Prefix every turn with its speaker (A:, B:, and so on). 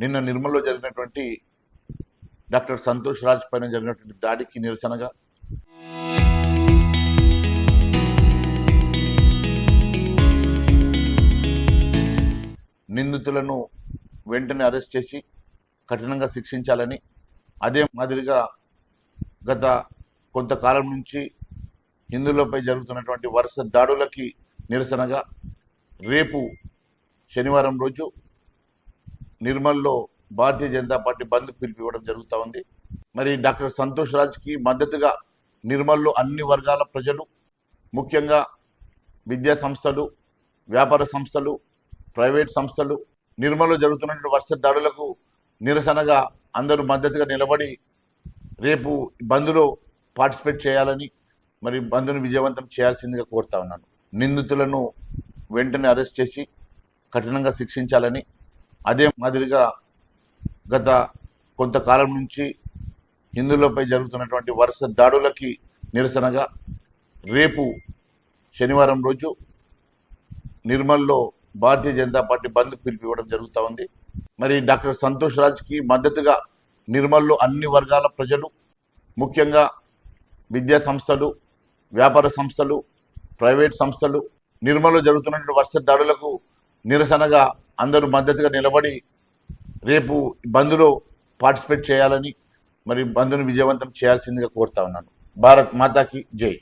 A: నిన్న నిర్మల్లో జరిగినటువంటి డాక్టర్ సంతోష్ రాజ్ పైన జరిగినటువంటి దాడికి నిరసనగా నిందితులను వెంటనే అరెస్ట్ చేసి కఠినంగా శిక్షించాలని, అదే మాదిరిగా గత కొంతకాలం నుంచి హిందువులపై జరుగుతున్నటువంటి వరుస దాడులకి నిరసనగా రేపు శనివారం రోజు నిర్మల్లో భారతీయ జనతా పార్టీ బంద్ పిలుపు ఇవ్వడం జరుగుతూ ఉంది. మరి డాక్టర్ సంతోష్ రాజ్కి మద్దతుగా నిర్మల్లో అన్ని వర్గాల ప్రజలు, ముఖ్యంగా విద్యా సంస్థలు, వ్యాపార సంస్థలు, ప్రైవేట్ సంస్థలు నిర్మల్లో జరుగుతున్నటువంటి వరుస దాడులకు నిరసనగా అందరూ మద్దతుగా నిలబడి రేపు బంద్లో పార్టిసిపేట్ చేయాలని, మరి బంద్ను విజయవంతం చేయాల్సిందిగా కోరుతా ఉన్నాను. నిందితులను వెంటనే అరెస్ట్ చేసి కఠినంగా శిక్షించాలని, అదే మాదిరిగా గత కొంతకాలం నుంచి హిందువులపై జరుగుతున్నటువంటి వరుస దాడులకి నిరసనగా రేపు శనివారం రోజు నిర్మల్లో భారతీయ జనతా పార్టీ బంద్ పిలుపు ఇవ్వడం జరుగుతూ ఉంది. మరి డాక్టర్ సంతోష్ రాజ్కి మద్దతుగా నిర్మల్లో అన్ని వర్గాల ప్రజలు, ముఖ్యంగా విద్యా సంస్థలు, వ్యాపార సంస్థలు, ప్రైవేట్ సంస్థలు నిర్మల్లో జరుగుతున్నటువంటి వరుస దాడులకు నిరసనగా అందరూ మద్దతుగా నిలబడి రేపు బంద్లో పార్టిసిపేట్ చేయాలని, మరి బంద్ను విజయవంతం చేయాల్సిందిగా కోరుతా ఉన్నాను. భారత్ మాతాకి జై.